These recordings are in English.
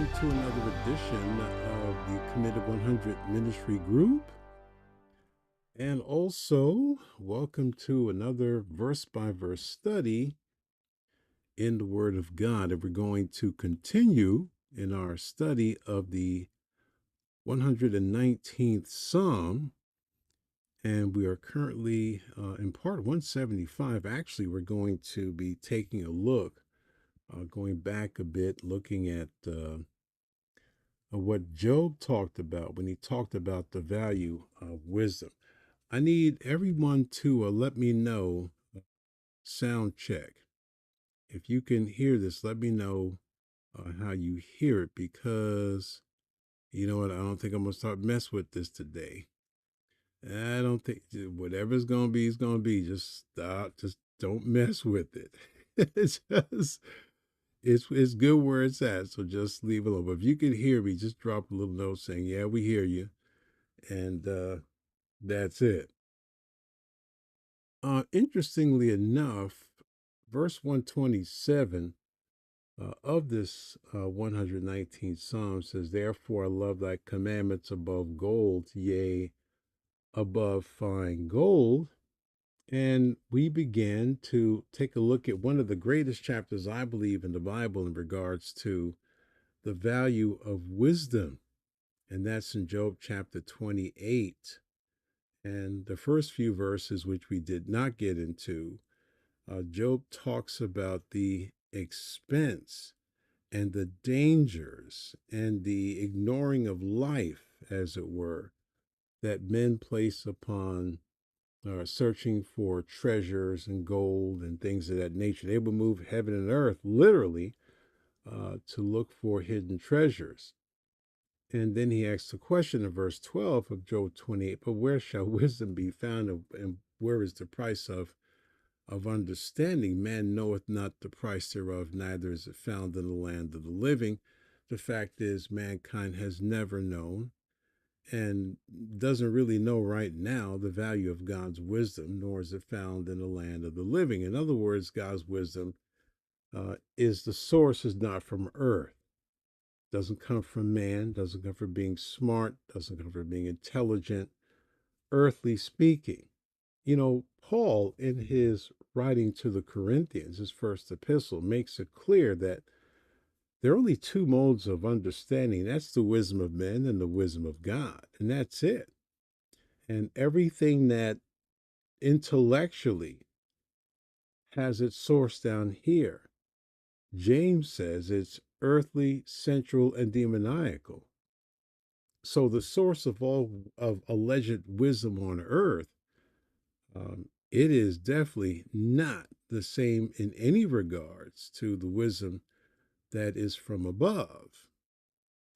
welcome to another edition of the Committed 100 Ministry Group. And also, welcome to another verse by verse study in the Word of God. And we're going to continue in our study of the 119th Psalm. And we are currently in part 175. Actually, we're going to be taking a look, going back a bit, looking at what Job talked about when he talked about the value of wisdom. I need everyone to let me know, sound check. If you can hear this, let me know how you hear it, because you know what? I don't think I'm going to start mess with this today. I don't think whatever's going to be is going to be. Just stop. Just don't mess with it. It's just, it's good where it's at. So just leave it alone. But if you can hear me, just drop a little note saying, yeah, we hear you. And that's it. Interestingly enough, verse 127 of this 119th Psalm says, therefore I love thy commandments above gold, yea, above fine gold. And we began to take a look at one of the greatest chapters, I believe, in the Bible in regards to the value of wisdom. And that's in Job chapter 28. And the first few verses, which we did not get into, Job talks about the expense and the dangers and the ignoring of life, as it were, that men place upon searching for treasures and gold and things of that nature. They would move heaven and earth literally to look for hidden treasures. And then he asks the question in verse 12 of Job 28, but where shall wisdom be found, and where is the price of understanding? Man knoweth not the price thereof, neither is it found in the land of the living. The fact is, mankind has never known and doesn't really know right now the value of God's wisdom, nor is it found in the land of the living. In other words, God's wisdom is the source is not from earth. Doesn't come from man, doesn't come from being smart, doesn't come from being intelligent, earthly speaking. You know, Paul, in his writing to the Corinthians, his first epistle, makes it clear that there are only two modes of understanding. That's the wisdom of men and the wisdom of God. And that's it. And everything that intellectually has its source down here, James says it's earthly, sensual, and demoniacal. So the source of all of alleged wisdom on earth, it is definitely not the same in any regards to the wisdom that is from above.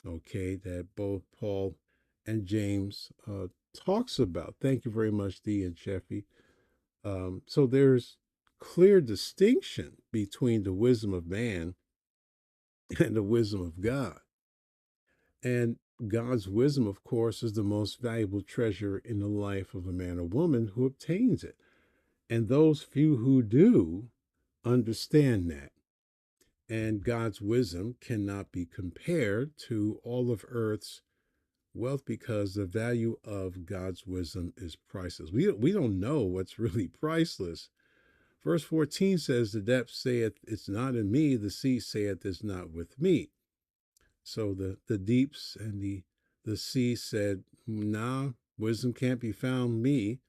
Okay, that both Paul and James talks about. Thank you very much, Dee and Jeffy. So there's clear distinction between the wisdom of man and the wisdom of God. And God's wisdom, of course, is the most valuable treasure in the life of a man or woman who obtains it. And those few who do understand that. And God's wisdom cannot be compared to all of earth's wealth, because the value of God's wisdom is priceless. We don't know what's really priceless. Verse 14 says, the depth saith, it's not in me. The sea saith, it's not with me. So the deeps and the sea said, nah, wisdom can't be found me.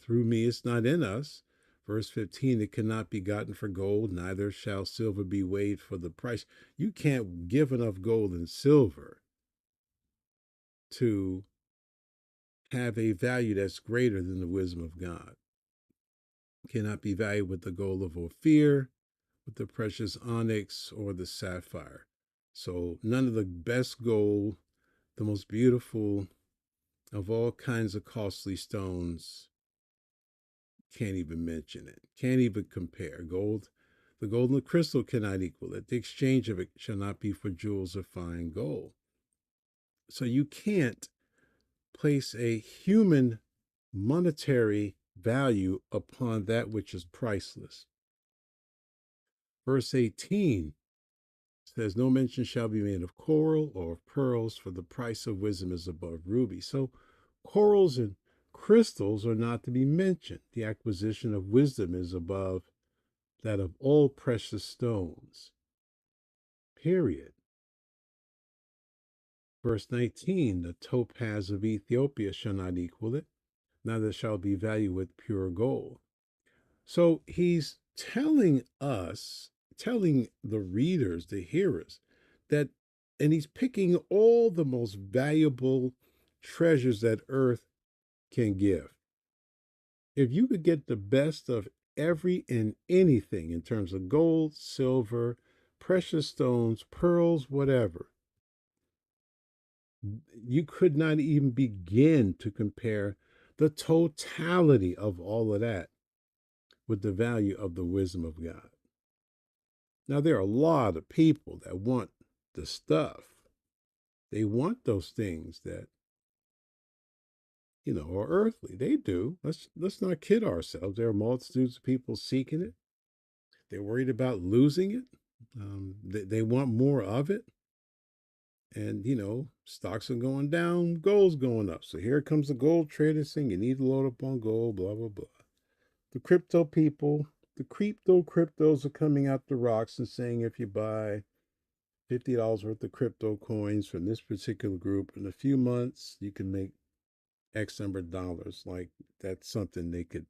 Through me, it's not in us. Verse 15, it cannot be gotten for gold, neither shall silver be weighed for the price. You can't give enough gold and silver to have a value that's greater than the wisdom of God. It cannot be valued with the gold of Ophir, with the precious onyx, or the sapphire. So none of the best gold, the most beautiful of all kinds of costly stones, can't even mention it, can't even compare. Gold, the gold and the crystal cannot equal it. The exchange of it shall not be for jewels of fine gold. So you can't place a human monetary value upon that which is priceless. Verse 18 says, no mention shall be made of coral or of pearls, for the price of wisdom is above ruby. So corals and crystals are not to be mentioned. The acquisition of wisdom is above that of all precious stones. Period. Verse 19, the topaz of Ethiopia shall not equal it, neither shall be valued with pure gold. So he's telling us, telling the readers, the hearers, that, and he's picking all the most valuable treasures that earth can give. If you could get the best of every and anything in terms of gold, silver, precious stones, pearls, whatever, you could not even begin to compare the totality of all of that with the value of the wisdom of God. Now, there are a lot of people that want the stuff. They want those things that, are earthly. They do. Let's not kid ourselves. There are multitudes of people seeking it. They're worried about losing it. They want more of it. And, stocks are going down, gold's going up. So here comes the gold trader saying you need to load up on gold, blah, blah, blah. The crypto people, the cryptos are coming out the rocks and saying if you buy $50 worth of crypto coins from this particular group in a few months, you can make X number of dollars. Like that's something they could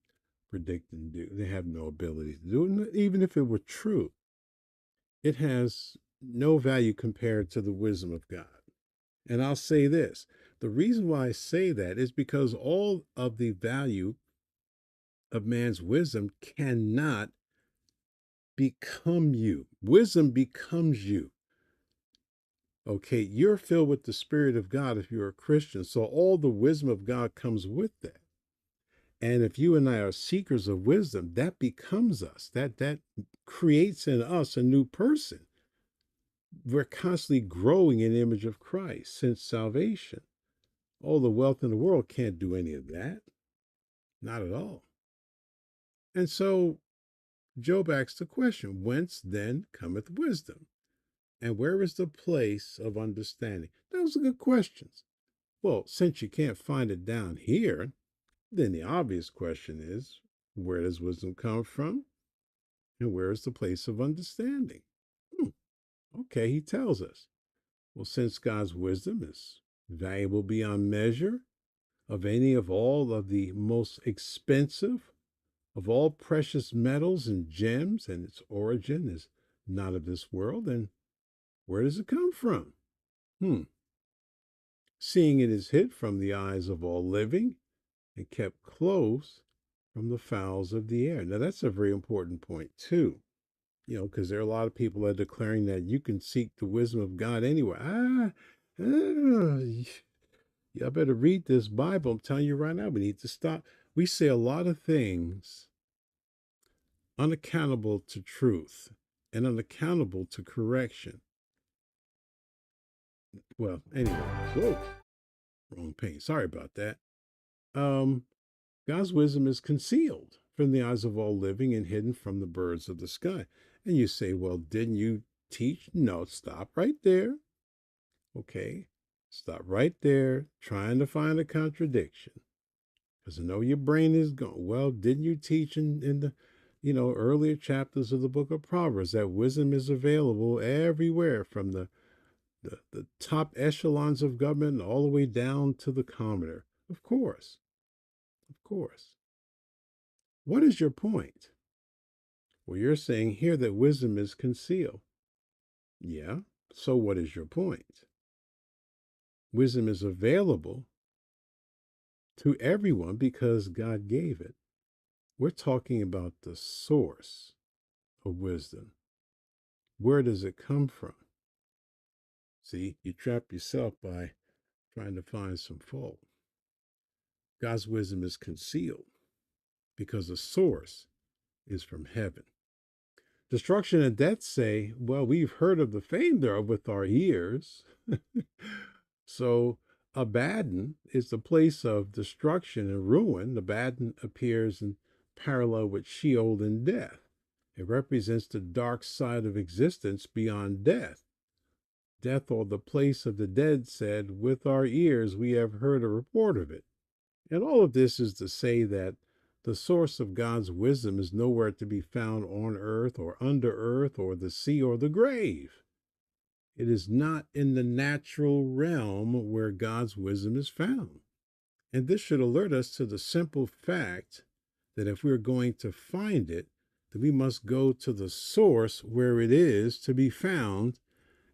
predict and do. They have no ability to do it. Even if it were true, it has no value compared to the wisdom of God. And I'll say this, the reason why I say that is because all of the value of man's wisdom cannot become you. Wisdom becomes you. Okay, you're filled with the Spirit of God if you're a Christian. So all the wisdom of God comes with that. And if you and I are seekers of wisdom, that becomes us. That creates in us a new person. We're constantly growing in the image of Christ since salvation. All the wealth in the world can't do any of that. Not at all. And so Job asks the question, whence then cometh wisdom? And where is the place of understanding? Those are good questions. Well, since you can't find it down here, then the obvious question is, where does wisdom come from? And where is the place of understanding? Okay, he tells us. Well, since God's wisdom is valuable beyond measure, of any of all of the most expensive of all precious metals and gems, and its origin is not of this world, then where does it come from? Seeing it is hid from the eyes of all living and kept close from the fowls of the air. Now, that's a very important point, too, because there are a lot of people that are declaring that you can seek the wisdom of God anywhere. Y'all better read this Bible. I'm telling you right now, we need to stop. We say a lot of things unaccountable to truth and unaccountable to correction. Well, anyway, whoa, wrong pane. Sorry about that. God's wisdom is concealed from the eyes of all living and hidden from the birds of the sky. And you say, well, didn't you teach? No, stop right there. Okay, stop right there, trying to find a contradiction. Because I know your brain is going, well, didn't you teach in the, earlier chapters of the book of Proverbs that wisdom is available everywhere from the top echelons of government all the way down to the commoner? Of course. Of course. What is your point? Well, you're saying here that wisdom is concealed. Yeah. So what is your point? Wisdom is available to everyone because God gave it. We're talking about the source of wisdom. Where does it come from? See, you trap yourself by trying to find some fault. God's wisdom is concealed because the source is from heaven. Destruction and death say, well, we've heard of the fame thereof with our ears. So Abaddon is the place of destruction and ruin. Abaddon appears in parallel with Sheol and death. It represents the dark side of existence beyond death. Death or the place of the dead said, with our ears we have heard a report of it. And all of this is to say that the source of God's wisdom is nowhere to be found on earth or under earth or the sea or the grave. It is not in the natural realm where God's wisdom is found. And this should alert us to the simple fact that if we're going to find it, then we must go to the source where it is to be found,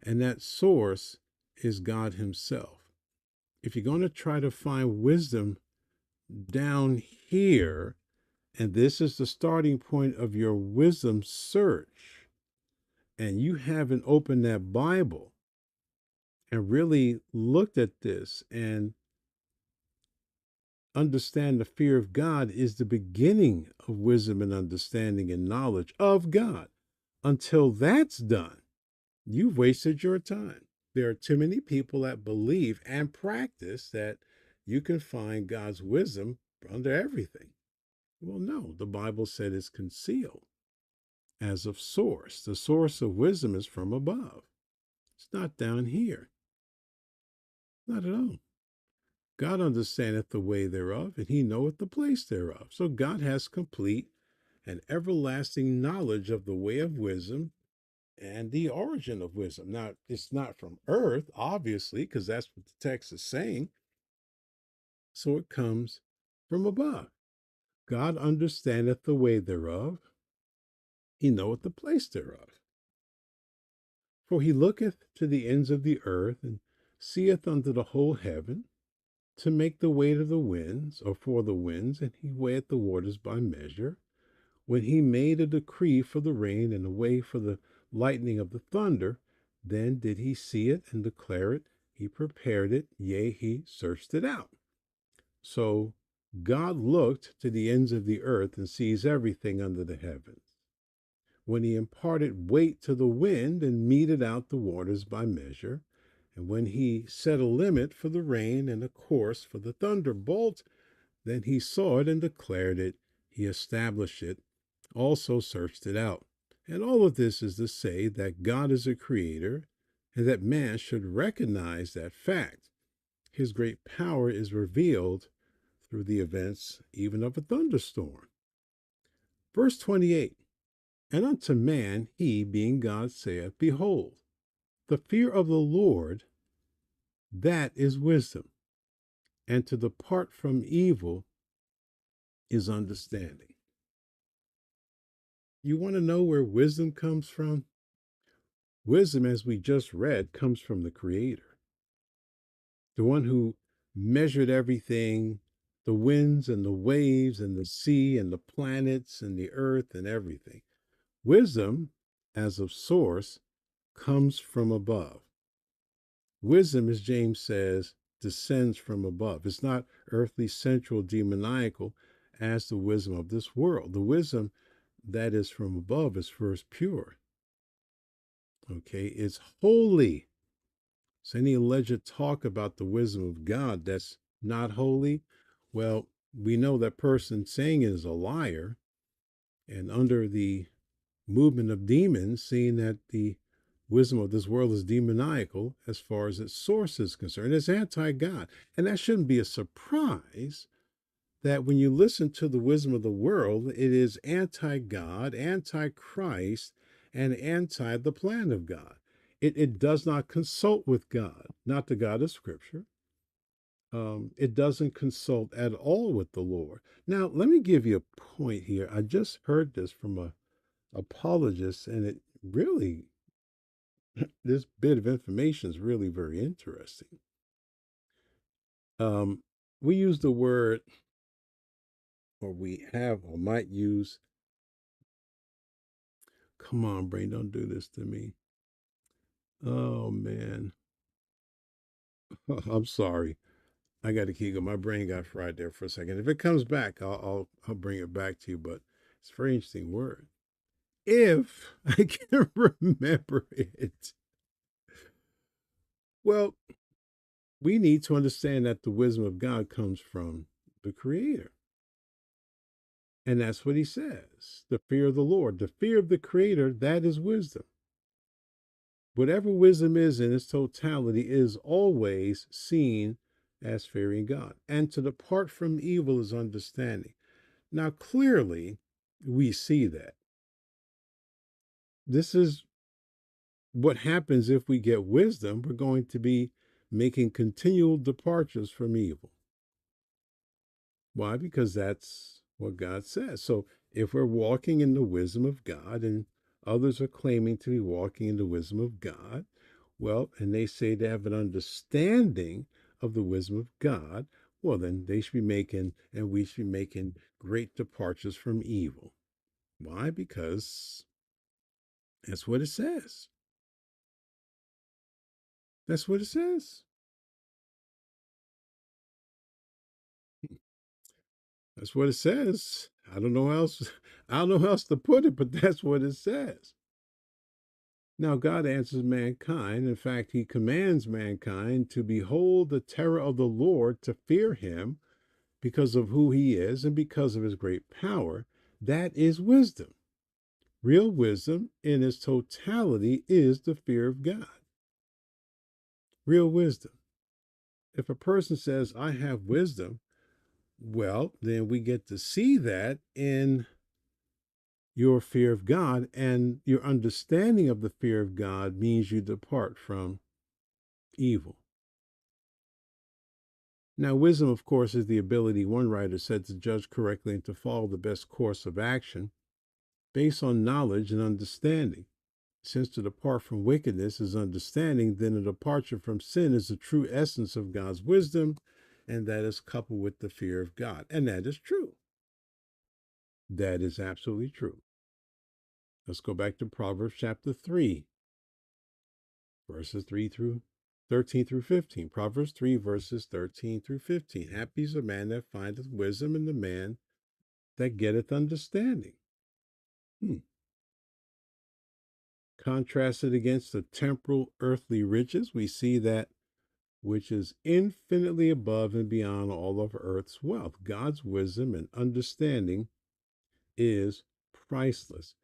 and that source is God Himself. If you're going to try to find wisdom down here, and this is the starting point of your wisdom search, and you haven't opened that Bible and really looked at this and understand the fear of God is the beginning of wisdom and understanding and knowledge of God. Until that's done, you've wasted your time. There are too many people that believe and practice that you can find God's wisdom under everything. Well, no, the Bible said it's concealed as of source. The source of wisdom is from above. It's not down here. Not at all. God understandeth the way thereof, and he knoweth the place thereof. So God has complete and everlasting knowledge of the way of wisdom and the origin of wisdom. Now, it's not from earth, obviously, because that's what the text is saying. So it comes from above. God understandeth the way thereof, he knoweth the place thereof. For he looketh to the ends of the earth, and seeth under the whole heaven, to make the weight of the winds, or for the winds, and he weigheth the waters by measure. When he made a decree for the rain, and a way for the lightning of the thunder, then did he see it and declare it. He prepared it, yea, he searched it out. So God looked to the ends of the earth and sees everything under the heavens. When he imparted weight to the wind and meted out the waters by measure, and when he set a limit for the rain and a course for the thunderbolt, then he saw it and declared it. He established it, also searched it out. And all of this is to say that God is a creator and that man should recognize that fact. His great power is revealed through the events even of a thunderstorm. Verse 28, and unto man he, being God, saith, behold, the fear of the Lord, that is wisdom, and to depart from evil is understanding. You want to know where wisdom comes from? Wisdom, as we just read, comes from the Creator, the one who measured everything, the winds and the waves and the sea and the planets and the earth and everything. Wisdom, as of source, comes from above. Wisdom, as James says, descends from above. It's not earthly, sensual, demoniacal as the wisdom of this world. The wisdom that is from above is first pure. Okay, it's holy. So any alleged talk about the wisdom of God that's not holy, well, we know that person saying it is a liar, and under the movement of demons, seeing that the wisdom of this world is demoniacal as far as its source is concerned. It's anti-God. And that shouldn't be a surprise that when you listen to the wisdom of the world, it is anti-God, anti-Christ, and anti the plan of God. It does not consult with God, not the God of Scripture. It doesn't consult at all with the Lord. Now, let me give you a point here. I just heard this from a apologist, and it really, this bit of information is really very interesting. Um, we use the word, or we have, or might use, come on, brain, don't do this to me. Oh, man. I'm sorry. I got to keep going. My brain got fried there for a second. If it comes back, I'll bring it back to you. But it's a very interesting word. If I can remember it. Well, we need to understand that the wisdom of God comes from the Creator. And that's what he says. The fear of the Lord, the fear of the Creator, that is wisdom. Whatever wisdom is in its totality is always seen as fearing God. And to depart from evil is understanding. Now, clearly, we see that. This is what happens if we get wisdom. We're going to be making continual departures from evil. Why? Because that's what God says. So if we're walking in the wisdom of God and others are claiming to be walking in the wisdom of God, well, and they say they have an understanding of the wisdom of God, well, then they should be making, and we should be making great departures from evil. Why? Because that's what it says. That's what it says. That's what it says. I don't know how else. I don't know how else to put it, but that's what it says. Now God answers mankind. In fact, he commands mankind to behold the terror of the Lord, to fear him because of who he is and because of his great power. That is wisdom. Real wisdom in its totality is the fear of God. Real wisdom. If a person says, I have wisdom, well, then we get to see that in your fear of God, and your understanding of the fear of God means you depart from evil. Now, wisdom, of course, is the ability, one writer said, to judge correctly and to follow the best course of action based on knowledge and understanding. Since to depart from wickedness is understanding, then a departure from sin is the true essence of God's wisdom, and that is coupled with the fear of God. And that is true. That is absolutely true. Let's go back to Proverbs chapter 3, verses 3 through 13 through 15. Proverbs 3, verses 13 through 15. Happy is the man that findeth wisdom, and the man that getteth understanding. Contrasted against the temporal earthly riches, we see that which is infinitely above and beyond all of earth's wealth. God's wisdom and understanding is priceless.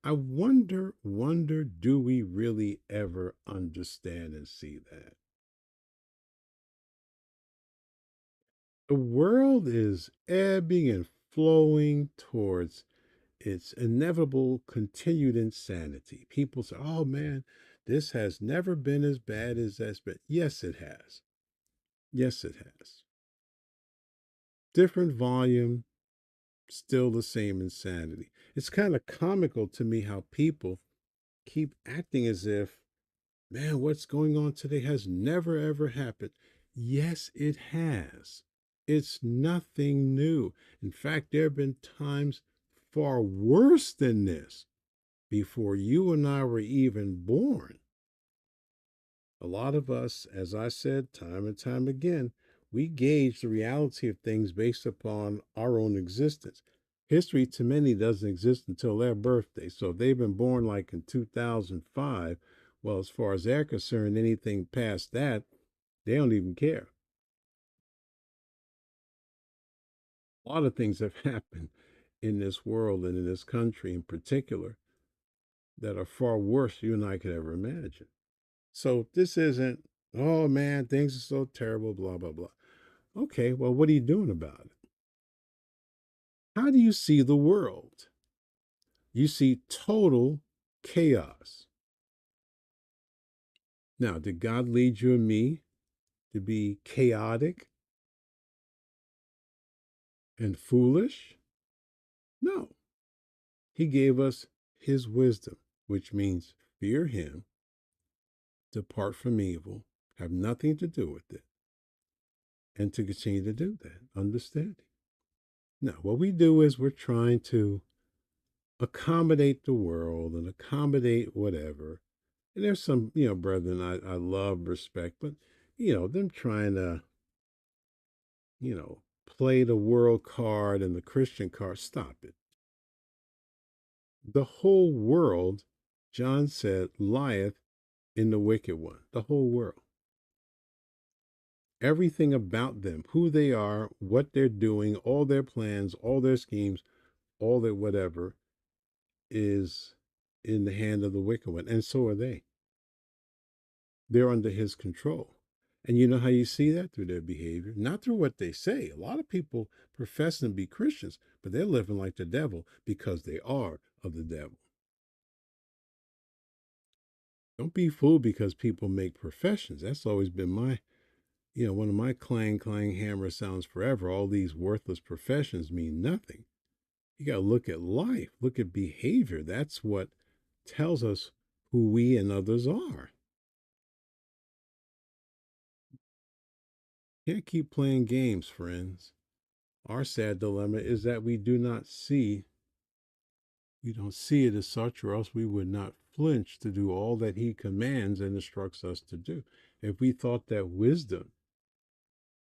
I wonder, do we really ever understand and see that? The world is ebbing and flowing towards its inevitable continued insanity. People say, oh man, this has never been as bad as that's been. Yes, it has. Yes, it has. Different volume, still the same insanity. It's kind of comical to me how people keep acting as if, man, what's going on today has never ever happened. Yes, it has. It's nothing new. In fact, there have been times far worse than this before you and I were even born. A lot of us, as I said time and time again, we gauge the reality of things based upon our own existence. History to many doesn't exist until their birthday. So if they've been born like in 2005, well, as far as they're concerned, anything past that, they don't even care. A lot of things have happened in this world and in this country in particular that are far worse than you and I could ever imagine. So this isn't, oh man, things are so terrible, blah, blah, blah. Okay, well, what are you doing about it? How do you see the world? You see total chaos. Now, did God lead you and me to be chaotic and foolish? No. He gave us his wisdom, which means fear him, depart from evil, have nothing to do with it, and to continue to do that, understanding. Now, what we do is we're trying to accommodate the world and accommodate whatever. And there's some, brethren I love, respect, but, them trying to, play the world card and the Christian card. Stop it. The whole world, John said, lieth in the wicked one. The whole world. Everything about them, who they are, what they're doing, all their plans, all their schemes, all their whatever is in the hand of the wicked one. And so are they. they're under his control. And you know how you see that? Through their behavior, not through what they say. A lot of people profess to be Christians, but they're living like the devil because they are of the devil. Don't be fooled because people make professions. That's always been one of my clang, clang, hammer sounds forever. All these worthless professions mean nothing. You got to look at life, look at behavior. That's what tells us who we and others are. Can't keep playing games, friends. Our sad dilemma is that we don't see it as such, or else we would not flinch to do all that he commands and instructs us to do. If we thought that wisdom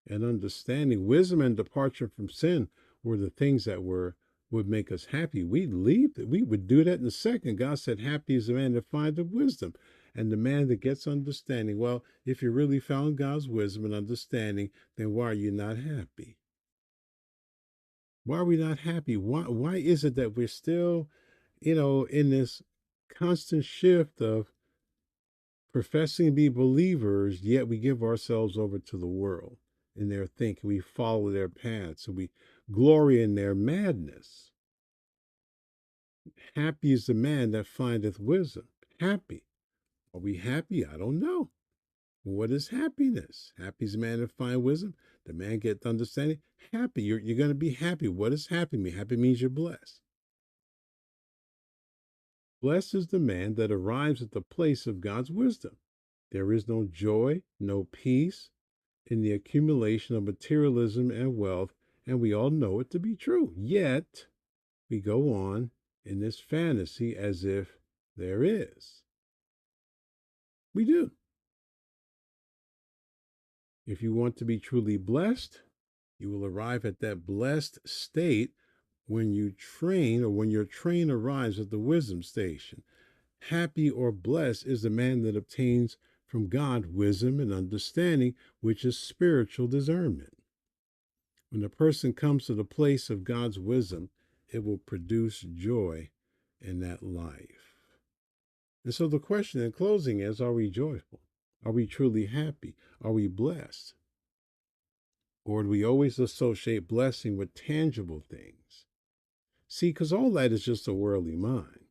and departure from sin were the things that would make us happy, we'd leave that. We would do that in a second. God said, happy is the man that findeth wisdom and the man that gets understanding. Well, if you really found God's wisdom and understanding, then why are you not happy? Why are we not happy? Why is it that we're still, in this constant shift of professing to be believers, yet we give ourselves over to the world in their thinking. We follow their paths and we glory in their madness. Happy is the man that findeth wisdom. Happy. Are we happy? I don't know. What is happiness? Happy is the man that finds wisdom. The man gets understanding. Happy. You're going to be happy. What does happy mean? Happy means you're blessed. Blessed is the man that arrives at the place of God's wisdom. There is no joy, no peace in the accumulation of materialism and wealth, and we all know it to be true. Yet, we go on in this fantasy as if there is. We do. If you want to be truly blessed, you will arrive at that blessed state when you train, or when your train arrives at the wisdom station. Happy or blessed is the man that obtains from God wisdom and understanding, which is spiritual discernment. When a person comes to the place of God's wisdom, it will produce joy in that life. And so the question in closing is, are we joyful? Are we truly happy? Are we blessed? Or do we always associate blessing with tangible things? See, because all that is just a worldly mind.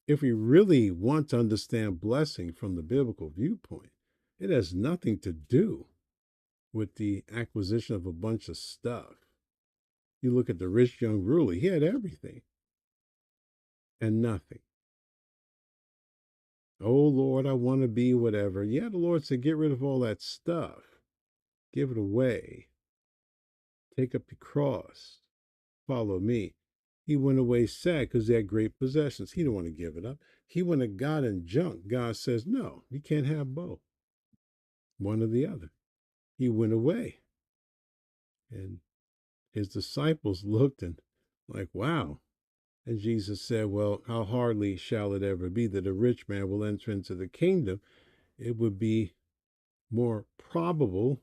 If we really want to understand blessing from the biblical viewpoint, it has nothing to do with the acquisition of a bunch of stuff. You look at the rich young ruler, he had everything and nothing. Oh Lord, I want to be whatever. Yeah, the Lord said, get rid of all that stuff, give it away, take up your cross, follow me. He went away sad because he had great possessions. He didn't want to give it up. He went to God and junk. God says, no, you can't have both, one or the other. He went away. And his disciples looked and like, wow. And Jesus said, well, how hardly shall it ever be that a rich man will enter into the kingdom? It would be more probable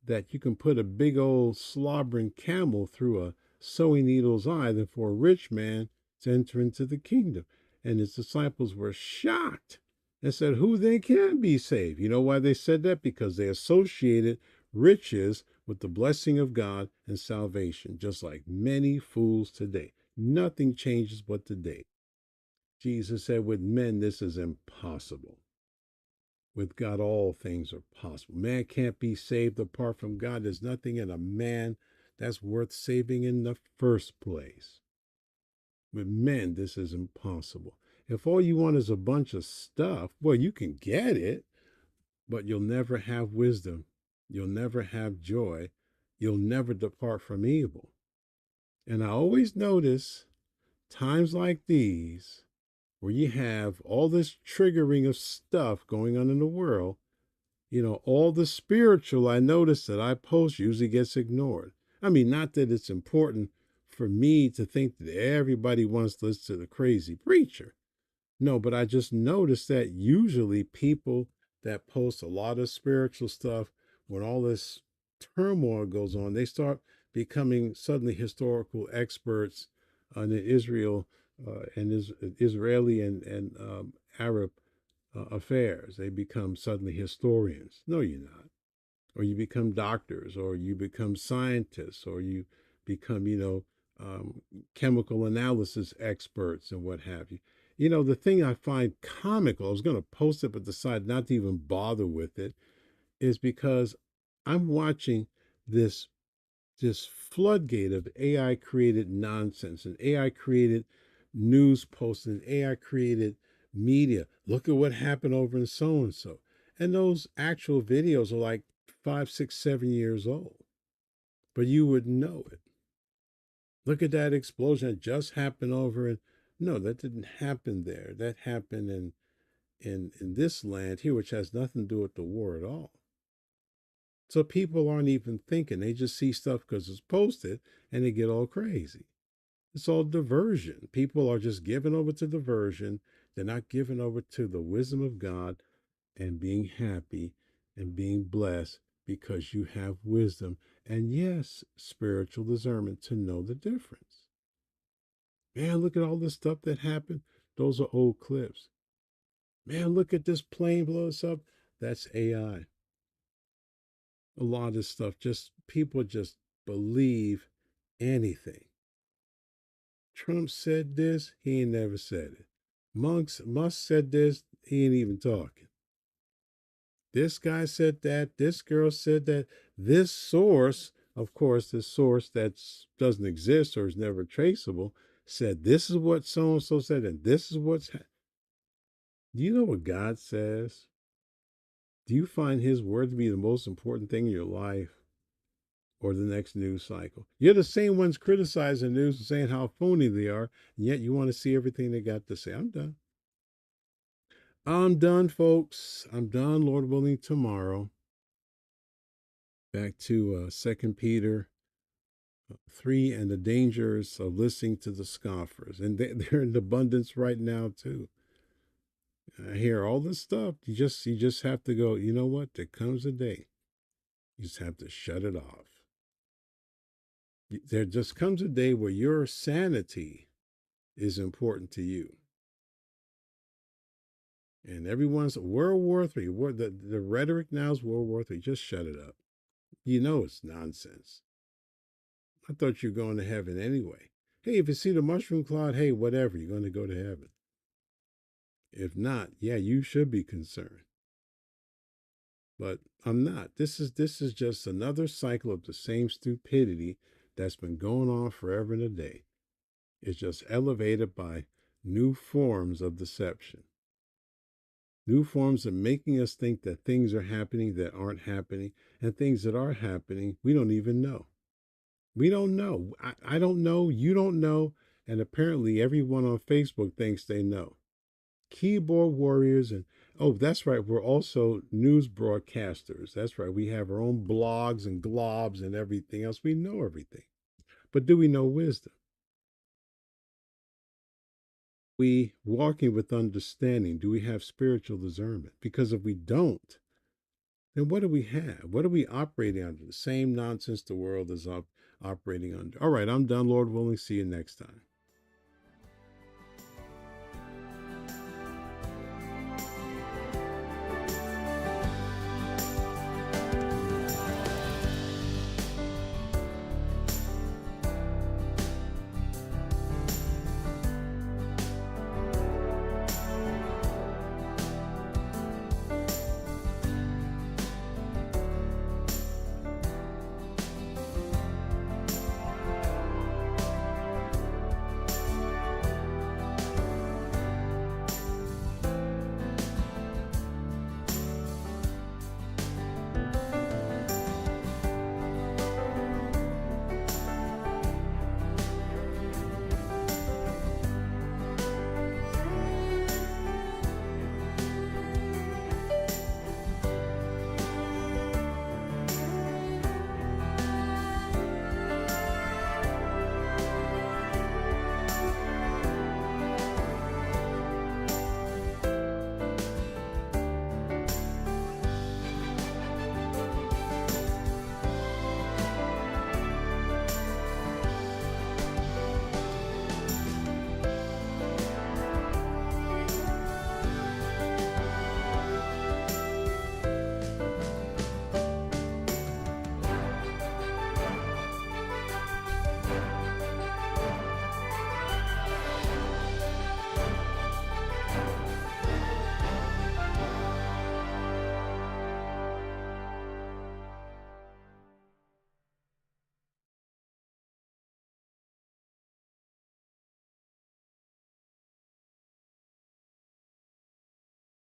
that you can put a big old slobbering camel through a sewing needle's eye than for a rich man to enter into the kingdom. And his disciples were shocked and said, who then can be saved? You know why they said that? Because they associated riches with the blessing of God and salvation, just like many fools today. Nothing changes but today. Jesus said, with men, this is impossible. With God, all things are possible. Man can't be saved apart from God. There's nothing in a man that's worth saving in the first place. With men, this is impossible. If all you want is a bunch of stuff, well, you can get it, but you'll never have wisdom. You'll never have joy. You'll never depart from evil. And I always notice times like these, where you have all this triggering of stuff going on in the world, all the spiritual I notice that I post usually gets ignored. I mean, not that it's important for me to think that everybody wants to listen to the crazy preacher. No, but I just noticed that usually people that post a lot of spiritual stuff, when all this turmoil goes on, they start becoming suddenly historical experts on the Israeli and Arab affairs. They become suddenly historians. No, you're not. Or you become doctors, or you become scientists, or you become, chemical analysis experts and what have you. The thing I find comical, I was going to post it but decided not to even bother with it, is because I'm watching this this floodgate of AI created nonsense and AI created news posts and AI created media. Look at what happened over in so and so. And those actual videos are like 5, 6, 7 years old, but you would know it. Look at that explosion that just happened over in. No, that didn't happen there. That happened in this land here, which has nothing to do with the war at all. So people aren't even thinking. They just see stuff because it's posted and they get all crazy. It's all diversion. People are just giving over to diversion. They're not giving over to the wisdom of God and being happy and being blessed because you have wisdom and, yes, spiritual discernment to know the difference. Man, look at all this stuff that happened. Those are old clips. Man, look at this plane blow us up. That's AI. A lot of this stuff, just people just believe anything. Trump said this, he ain't never said it. Musk said this, he ain't even talking. This guy said that, this girl said that, this source, of course, this source that doesn't exist or is never traceable, said this is what so and so said, and this is what's. Do you know what God says? Do you find his word to be the most important thing in your life or the next news cycle? You're the same ones criticizing news and saying how phony they are, and yet you want to see everything they got to say. I'm done. I'm done, folks. I'm done, Lord willing, tomorrow. Back to 2 Peter 3 and the dangers of listening to the scoffers. And they're in abundance right now, too. I hear all this stuff. You just have to go, you know what? There comes a day. You just have to shut it off. There just comes a day where your sanity is important to you. And everyone's World War III. The rhetoric now is World War III. Just shut it up. You know it's nonsense. I thought you were going to heaven anyway. Hey, if you see the mushroom cloud, hey, whatever, you're going to go to heaven. If not, yeah, you should be concerned. But I'm not. This is just another cycle of the same stupidity that's been going on forever and a day. It's just elevated by new forms of deception. New forms of making us think that things are happening that aren't happening, and things that are happening we don't even know. We don't know. I don't know. You don't know. And apparently everyone on Facebook thinks they know. Keyboard warriors and oh, that's right. We're also news broadcasters. That's right. We have our own blogs and globs and everything else. We know everything. But do we know wisdom? We walking with understanding? Do we have spiritual discernment? Because if we don't, then what do we have? What are we operating under? The same nonsense the world is operating under. All right, I'm done, Lord willing. See you next time.